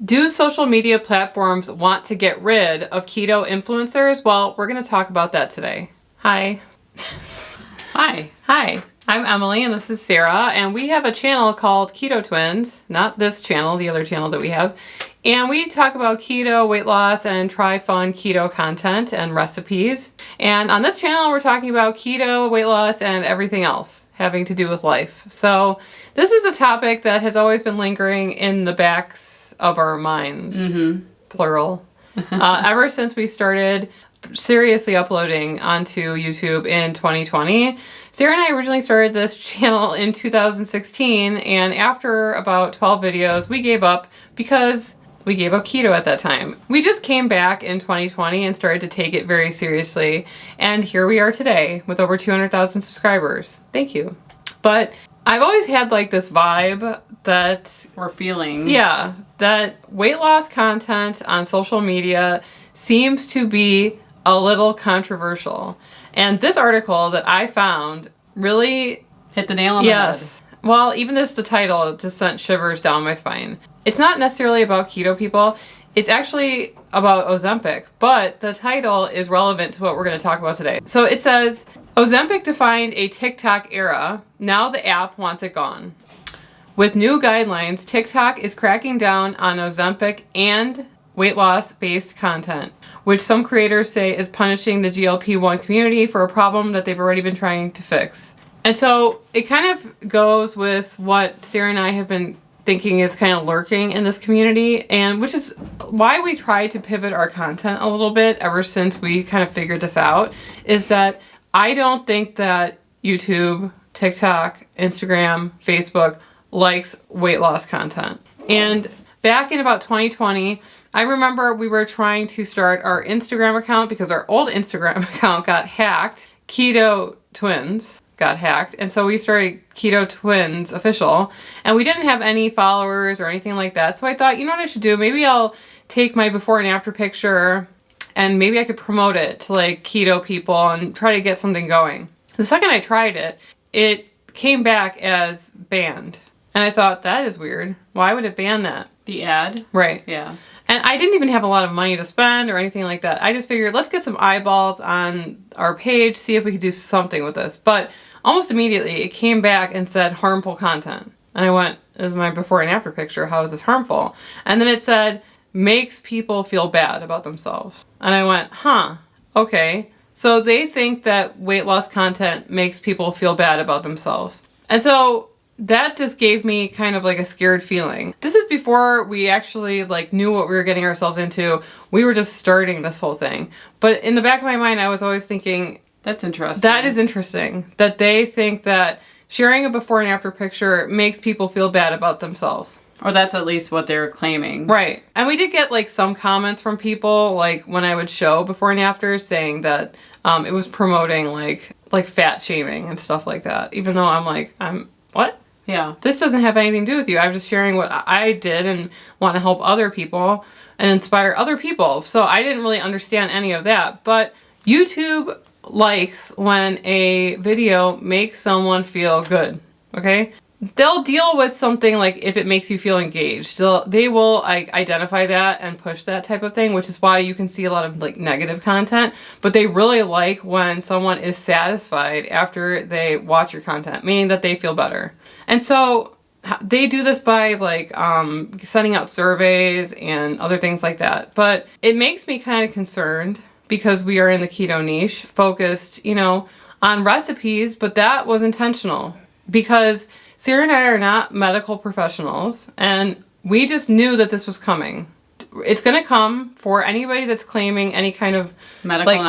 Do social media platforms want to get rid of keto influencers? Well, we're going to talk about that today. Hi. Hi. Hi. I'm Emily and this is Sarah, and we have a channel called Keto Twins. Not this channel, the other channel that we have. And we talk about keto, weight loss, and try fun keto content and recipes. And on this channel, we're talking about keto, weight loss, and everything else having to do with life. So this is a topic that has always been lingering in the backs of our minds, plural, ever since we started seriously uploading onto YouTube in 2020. Sarah and I originally started this channel in 2016, and after about 12 videos, we gave up because we gave up keto at that time. We just came back in 2020 and started to take it very seriously, and here we are today with over 200,000 subscribers. Thank you. But I've always had like this vibe that Or feeling. yeah, that weight loss content on social media seems to be a little controversial. And this article that I found really Hit the nail on the head. yes. Well, even just the title just sent shivers down my spine. It's not necessarily about keto people. It's actually about Ozempic, but the title is relevant to what we're going to talk about today. So it says, Ozempic defined a TikTok era. Now the app wants it gone. With new guidelines, TikTok is cracking down on Ozempic and weight loss based content, which some creators say is punishing the GLP-1 community for a problem that they've already been trying to fix. And so it kind of goes with what Sarah and I have been thinking is kind of lurking in this community, and which is why we try to pivot our content a little bit ever since we kind of figured this out, is that I don't think that YouTube, TikTok, Instagram, Facebook likes weight loss content. And back in about 2020, I remember we were trying to start our Instagram account because our old Instagram account got hacked. Keto Twins got hacked. And so we started Keto Twins Official. And we didn't have any followers or anything like that. So I thought, you know what I should do? Maybe I'll take my before and after picture and maybe I could promote it to like keto people and try to get something going. The second I tried it, it came back as banned. And I thought, that is weird. Why would it ban that? The ad? Right. Yeah. And I didn't even have a lot of money to spend or anything like that. I just figured, let's get some eyeballs on our page, see if we could do something with this. But almost immediately, it came back and said harmful content. And I went, this is my before and after picture. How is this harmful? And then it said, makes people feel bad about themselves. And I went, huh, okay. So they think that weight loss content makes people feel bad about themselves. And so that just gave me kind of like a scared feeling. This is before we actually like knew what we were getting ourselves into. We were just starting this whole thing. But in the back of my mind, I was always thinking, That's interesting. that is interesting. That they think that sharing a before and after picture makes people feel bad about themselves. Or that's at least what they're claiming. Right. And we did get like some comments from people like when I would show before and after saying that it was promoting like fat shaming and stuff like that. Even though I'm what? Yeah. This doesn't have anything to do with you. I'm just sharing what I did and want to help other people and inspire other people. So I didn't really understand any of that. But YouTube likes when a video makes someone feel good. Okay? They'll deal with something like if it makes you feel engaged. They will like identify that and push that type of thing, which is why you can see a lot of like negative content. But they really like when someone is satisfied after they watch your content, meaning that they feel better. And so they do this by like sending out surveys and other things like that. But it makes me kind of concerned because we are in the keto niche, focused, on recipes, but that was intentional. Because Sarah and I are not medical professionals, and we just knew that this was coming. It's going to come for anybody that's claiming any kind of medical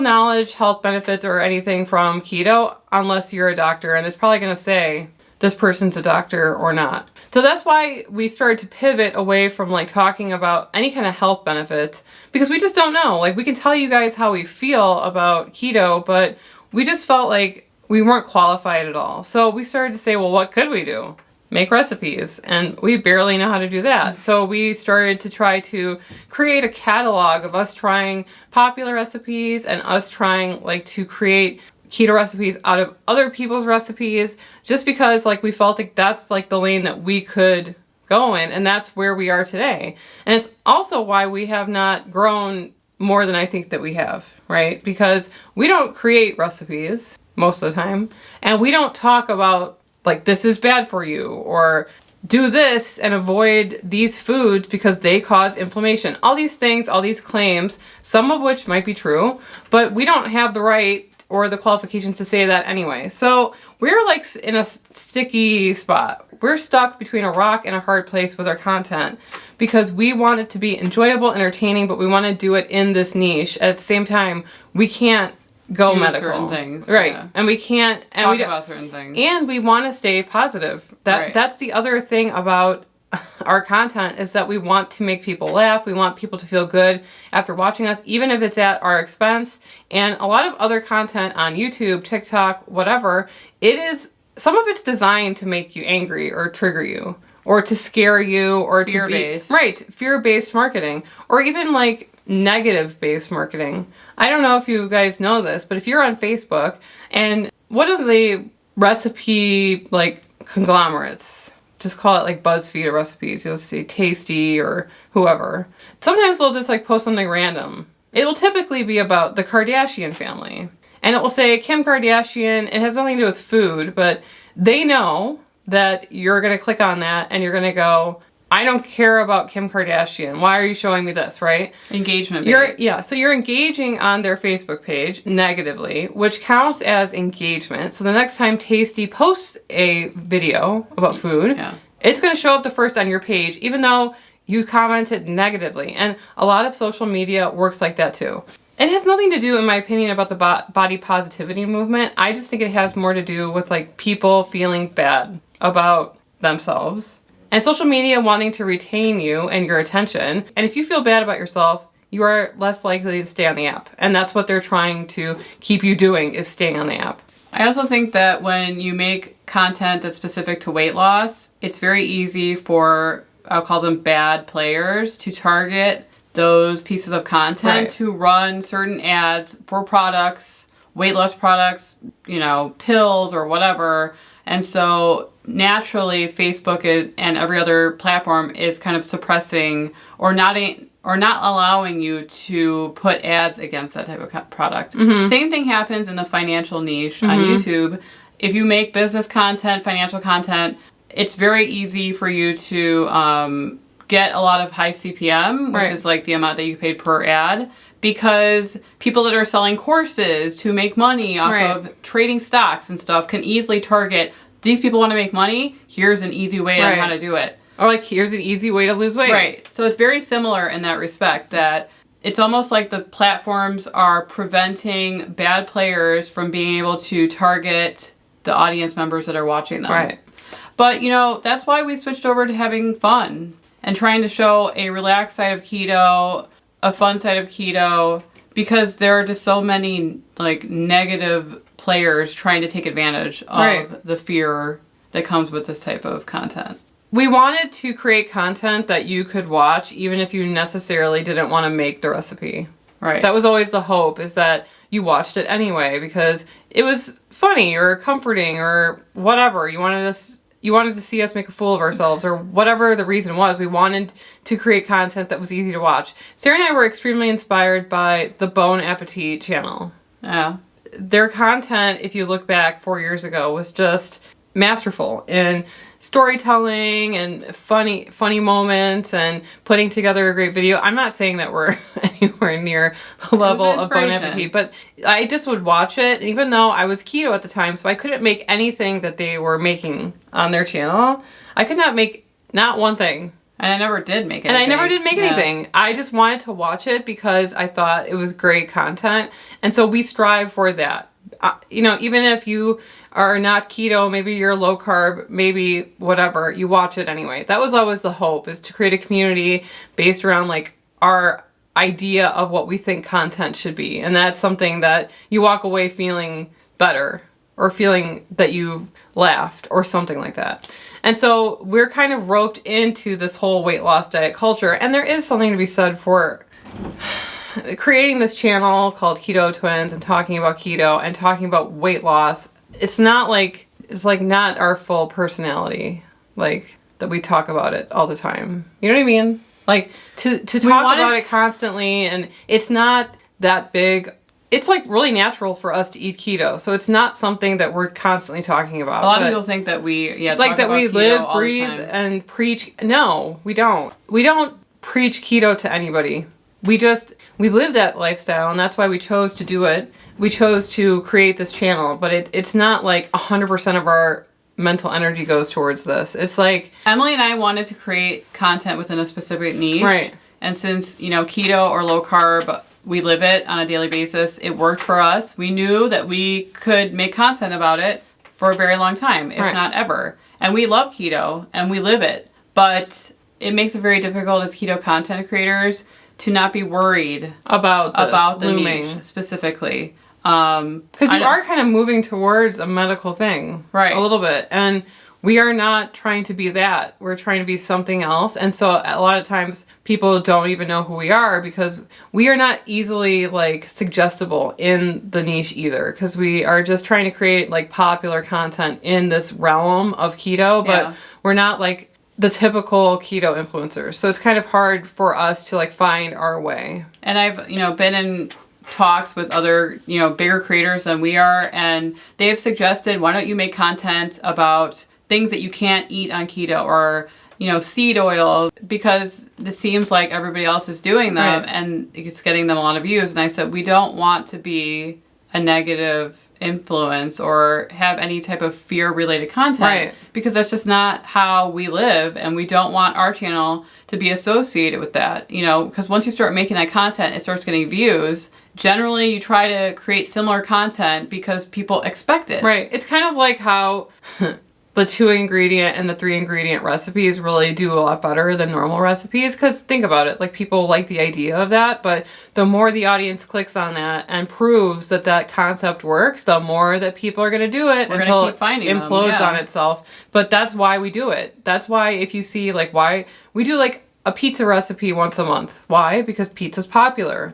knowledge, health benefits, or anything from keto, unless you're a doctor, and it's probably going to say this person's a doctor or not. So that's why we started to pivot away from like talking about any kind of health benefits, because we just don't know. Like, we can tell you guys how we feel about keto, but we just felt like we weren't qualified at all. So we started to say, well, what could we do? Make recipes. And we barely know how to do that. So we started to try to create a catalog of us trying popular recipes and us trying like to create keto recipes out of other people's recipes, just because like we felt like that's like the lane that we could going, and that's where we are today. And it's also why we have not grown more than I think that we have, right? Because we don't create recipes most of the time, and we don't talk about like this is bad for you or do this and avoid these foods because they cause inflammation. All these things, all these claims, some of which might be true, but we don't have the right or the qualifications to say that anyway. So we're like in a sticky spot. We're stuck between a rock and a hard place with our content because we want it to be enjoyable, entertaining, but we want to do it in this niche. At the same time, we can't go do medical. certain things. Right. Yeah. And we can't and talk we about certain things. And we want to stay positive. That's the other thing about our content is that we want to make people laugh. We want people to feel good after watching us, even if it's at our expense. And a lot of other content on YouTube, TikTok, whatever, some of it's designed to make you angry or trigger you or to scare you or fear-based. Fear-based marketing or even like negative-based marketing. I don't know if you guys know this, but if you're on Facebook and one of the recipe like conglomerates, just call it like BuzzFeed or recipes, you'll see Tasty or whoever. Sometimes they'll just like post something random. It will typically be about the Kardashian family. And it will say Kim Kardashian. It has nothing to do with food, but they know that you're going to click on that and you're going to go, I don't care about Kim Kardashian. Why are you showing me this, right? Engagement. So you're engaging on their Facebook page negatively, which counts as engagement. So the next time Tasty posts a video about food, it's going to show up the first on your page, even though you commented negatively. And a lot of social media works like that too. It has nothing to do, in my opinion, about the body positivity movement. I just think it has more to do with like people feeling bad about themselves. And social media wanting to retain you and your attention. And if you feel bad about yourself, you are less likely to stay on the app. And that's what they're trying to keep you doing, is staying on the app. I also think that when you make content that's specific to weight loss, it's very easy for, I'll call them bad players, to target those pieces of content to run certain ads for products, weight loss products, pills or whatever. And so naturally, Facebook and every other platform is kind of suppressing or not allowing you to put ads against that type of product. Mm-hmm. Same thing happens in the financial niche on YouTube. If you make business content, financial content, it's very easy for you to get a lot of high CPM, which is like the amount that you paid per ad, because people that are selling courses to make money off of trading stocks and stuff can easily target, these people want to make money, here's an easy way on how to do it. Or like, here's an easy way to lose weight. Right. So it's very similar in that respect, that it's almost like the platforms are preventing bad players from being able to target the audience members that are watching them. Right. But, that's why we switched over to having fun and trying to show a relaxed side of keto, a fun side of keto, because there are just so many like negative players trying to take advantage of the fear that comes with this type of content. We wanted to create content that you could watch even if you necessarily didn't want to make the recipe. Right. That was always the hope, is that you watched it anyway because it was funny or comforting or whatever. You wanted to see us make a fool of ourselves or whatever the reason was. We wanted to create content that was easy to watch. Sarah and I were extremely inspired by the Bon Appetit channel. Yeah. Their content, if you look back 4 years ago, was just masterful in storytelling and funny moments and putting together a great video. I'm not saying that we're anywhere near the level of Bon Appetit, but I just would watch it, even though I was keto at the time, so I couldn't make anything that they were making on their channel. I could not make not one thing. And I never did make anything. I just wanted to watch it because I thought it was great content. And so we strive for that. Even if you are not keto, maybe you're low carb, maybe whatever, you watch it anyway. That was always the hope, is to create a community based around like our idea of what we think content should be. And that's something that you walk away feeling better or feeling that you laughed or something like that. And so we're kind of roped into this whole weight loss diet culture. And there is something to be said for creating this channel called Keto Twins and talking about keto and talking about weight loss. It's not like, it's like not our full personality. Like, that we talk about it all the time. You know what I mean? Like to talk about it constantly, and it's not that big. It's like really natural for us to eat keto, so it's not something that we're constantly talking about. A lot of people think that we like that we live, breathe, and preach. No, we don't. We don't preach keto to anybody. We live that lifestyle, and that's why we chose to do it. We chose to create this channel, but it's not like 100% of our mental energy goes towards this. It's like Emily and I wanted to create content within a specific niche. Right. And since, keto or low carb, we live it on a daily basis, it worked for us. We knew that we could make content about it for a very long time, if not ever. And we love keto and we live it. But it makes it very difficult as keto content creators to not be worried about the niche specifically. Because you are kind of moving towards a medical thing. Right. A little bit. And we are not trying to be that. We're trying to be something else. And so a lot of times people don't even know who we are because we are not easily like suggestible in the niche either. Because we are just trying to create like popular content in this realm of keto. But we're not like the typical keto influencers. So it's kind of hard for us to like find our way. And I've, been in talks with other, bigger creators than we are. And they've suggested, why don't you make content about things that you can't eat on keto or, seed oils, because this seems like everybody else is doing them and it's getting them a lot of views. And I said, we don't want to be a negative influence or have any type of fear related content because that's just not how we live, and we don't want our channel to be associated with that, because once you start making that content, it starts getting views. Generally, you try to create similar content because people expect it. Right. It's kind of like how the 2-ingredient and the 3-ingredient recipes really do a lot better than normal recipes. Because think about it, like people like the idea of that, but the more the audience clicks on that and proves that that concept works, the more that people are going to do it until it implodes on itself. But that's why we do it. That's why if you see like why we do like a pizza recipe once a month. Why? Because pizza's popular.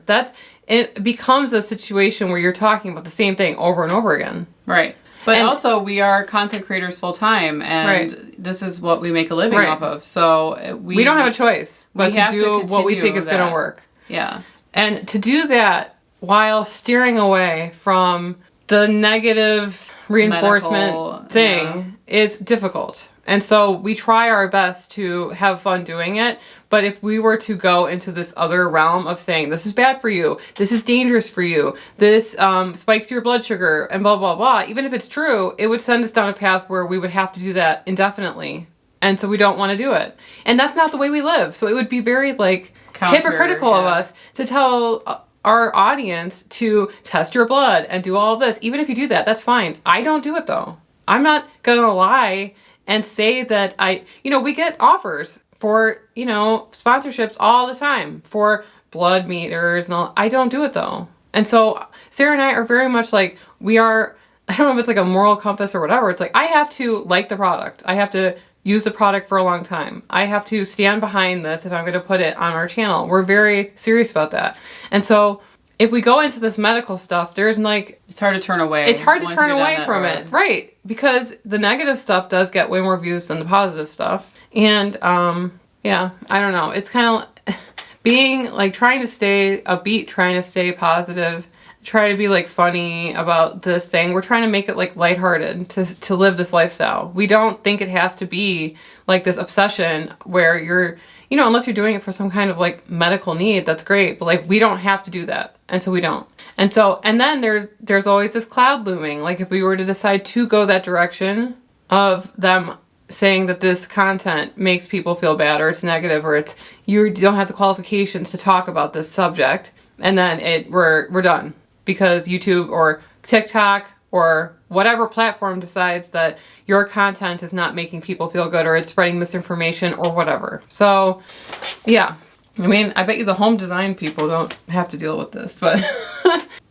It becomes a situation where you're talking about the same thing over and over again. Right. But also, we are content creators full time, and this is what we make a living off of. So we don't have a choice but to do what we think is going to work. Yeah. And to do that while steering away from the negative reinforcement thing is difficult. And so we try our best to have fun doing it. But if we were to go into this other realm of saying, this is bad for you, this is dangerous for you, this spikes your blood sugar, and blah, blah, blah, even if it's true, it would send us down a path where we would have to do that indefinitely. And so we don't want to do it. And that's not the way we live. So it would be very like hypocritical of us to tell our audience to test your blood and do all of this. Even if you do that, that's fine. I don't do it though. I'm not going to lie and say that we get offers for, sponsorships all the time for blood meters and all. I don't do it though. And so Sarah and I are very much like, I don't know if it's like a moral compass or whatever. It's like, I have to like the product. I have to use the product for a long time. I have to stand behind this if I'm going to put it on our channel. We're very serious about that. And so if we go into this medical stuff, there's like... It's hard to turn away. It's hard to turn away from it. Right. Because the negative stuff does get way more views than the positive stuff. And, I don't know. It's kind of being like trying to stay upbeat, trying to stay positive, try to be like funny about this thing. We're trying to make it like lighthearted to live this lifestyle. We don't think it has to be like this obsession where you're... unless you're doing it for some kind of like medical need, that's great. But like, we don't have to do that. And so we don't. And then there's always this cloud looming. Like if we were to decide to go that direction of them saying that this content makes people feel bad or it's negative or you don't have the qualifications to talk about this subject. And then we're done because YouTube or TikTok or whatever platform decides that your content is not making people feel good or it's spreading misinformation or whatever. So, yeah. I mean, I bet you the home design people don't have to deal with this, but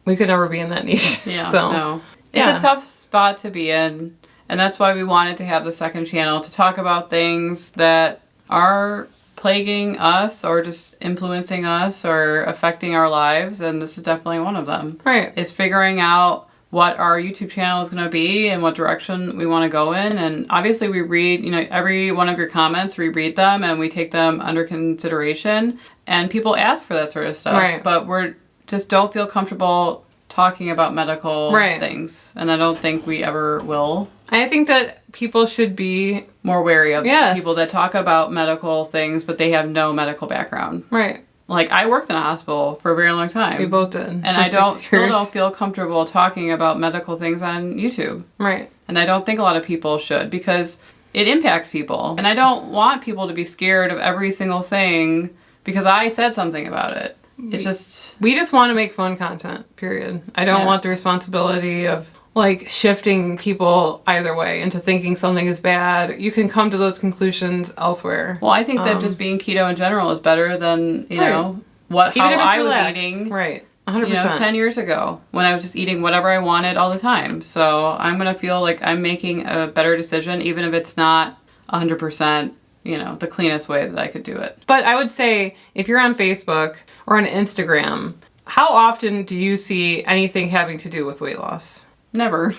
we could never be in that niche. Yeah, so, no. It's a tough spot to be in, and that's why we wanted to have the second channel to talk about things that are plaguing us or just influencing us or affecting our lives, and this is definitely one of them. Right. Is figuring out what our YouTube channel is going to be and what direction we want to go in. And obviously we read, every one of your comments, we read them and we take them under consideration. And people ask for that sort of stuff. Right. But we're just don't feel comfortable talking about medical things. And I don't think we ever will. I think that people should be more wary of people that talk about medical things, but they have no medical background. Right. Like, I worked in a hospital for a very long time. We both did. And I still don't feel comfortable talking about medical things on YouTube. Right. And I don't think a lot of people should, because it impacts people. And I don't want people to be scared of every single thing because I said something about it. It's just... We just want to make fun content, period. I don't want the responsibility of, like, shifting people either way into thinking something is bad. You can come to those conclusions elsewhere. Well, I think that just being keto in general is better than, how I was eating. Right. 100%. 10 years ago when I was just eating whatever I wanted all the time. So I'm going to feel like I'm making a better decision, even if it's not 100%, the cleanest way that I could do it. But I would say if you're on Facebook or on Instagram, how often do you see anything having to do with weight loss? Never.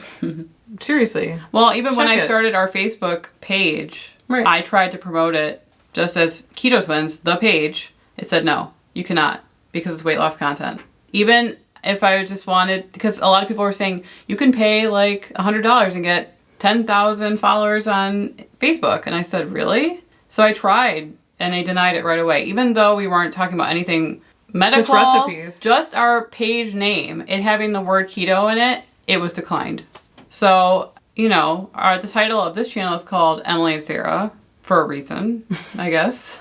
Seriously. Well, even when I started our Facebook page, I tried to promote it just as Keto Twins, the page. It said, no, you cannot, because it's weight loss content. Even if I just wanted, because a lot of people were saying, you can pay like $100 and get 10,000 followers on Facebook. And I said, really? So I tried, and they denied it right away. Even though we weren't talking about anything medical. Just recipes. Just our page name, it having the word keto in it, it was declined. So, the title of this channel is called Emily and Sarah for a reason, I guess.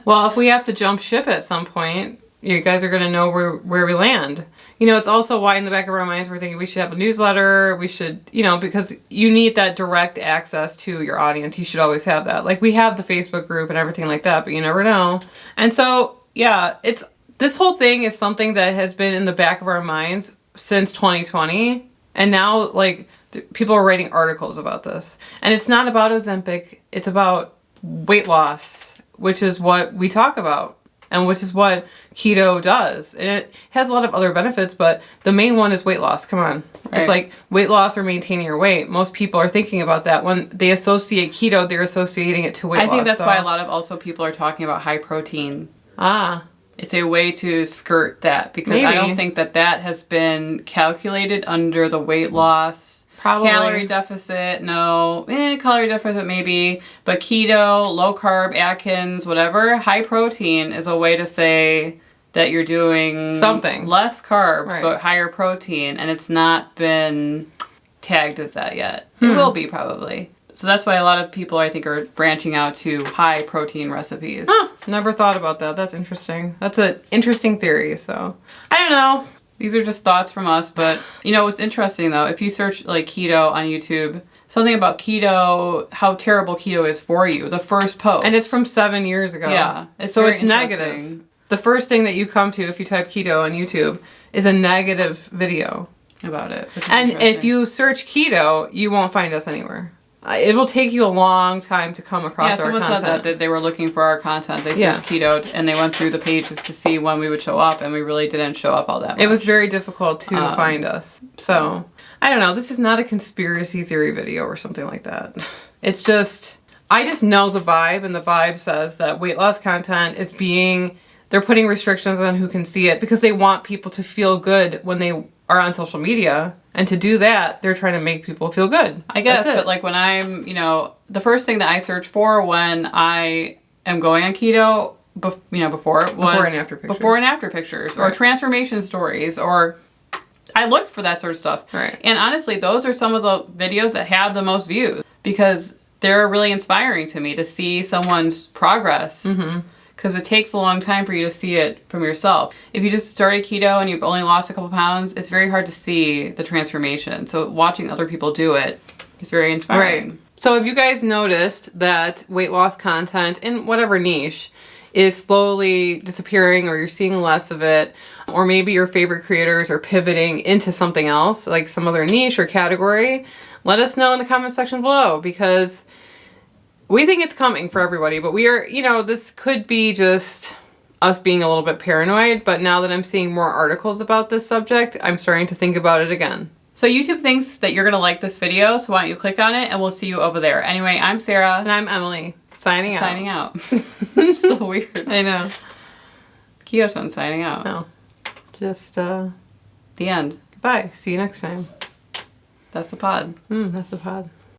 Well, if we have to jump ship at some point, you guys are going to know where we land. It's also why in the back of our minds we're thinking we should have a newsletter. We should, because you need that direct access to your audience. You should always have that. Like, we have the Facebook group and everything like that, but you never know. And so, this whole thing is something that has been in the back of our minds since 2020. And now, like, people are writing articles about this. And it's not about Ozempic. It's about weight loss, which is what we talk about. And which is what keto does. And it has a lot of other benefits, but the main one is weight loss. Come on. Right. It's like weight loss or maintaining your weight. Most people are thinking about that. When they associate keto, they're associating it to weight loss. I think that's why a lot of also people are talking about high protein. It's a way to skirt that, because I don't think that has been calculated under the weight loss. Probably. Calorie deficit, no. Calorie deficit maybe. But keto, low carb, Atkins, whatever. High protein is a way to say that you're doing something. Less carbs, but higher protein. And it's not been tagged as that yet. It will be probably. So that's why a lot of people, I think, are branching out to high protein recipes. Never thought about that. That's interesting. That's an interesting theory. So, I don't know. These are just thoughts from us, but what's interesting though, if you search like keto on YouTube, something about keto, how terrible keto is for you, the first post. And it's from 7 years ago. Yeah. It's negative. The first thing that you come to if you type keto on YouTube is a negative video about it. And if you search keto, you won't find us anywhere. It will take you a long time to come across our content. Yeah, someone said that they were looking for our content. They searched keto and they went through the pages to see when we would show up, and we really didn't show up all that much. It was very difficult to find us. So, I don't know. This is not a conspiracy theory video or something like that. It's just, I just know the vibe, and the vibe says that weight loss content is they're putting restrictions on who can see it because they want people to feel good when they are on social media. And to do that, they're trying to make people feel good. I guess, but like when I'm, the first thing that I search for when I am going on keto, before and after pictures or transformation stories, or I looked for that sort of stuff. Right. And honestly, those are some of the videos that have the most views because they're really inspiring to me to see someone's progress. Mm-hmm. Because it takes a long time for you to see it from yourself. If you just started keto and you've only lost a couple pounds, it's very hard to see the transformation. So watching other people do it is very inspiring. Right. So if you guys noticed that weight loss content in whatever niche is slowly disappearing, or you're seeing less of it, or maybe your favorite creators are pivoting into something else, like some other niche or category, let us know in the comment section below, because we think it's coming for everybody, but we are, this could be just us being a little bit paranoid, but now that I'm seeing more articles about this subject, I'm starting to think about it again. So YouTube thinks that you're going to like this video, so why don't you click on it and we'll see you over there. Anyway, I'm Sarah. And I'm Emily. Signing out. Signing out. It's so weird. I know. Keto signing out. No. Just, The end. goodbye. See you next time. That's the pod. That's the pod.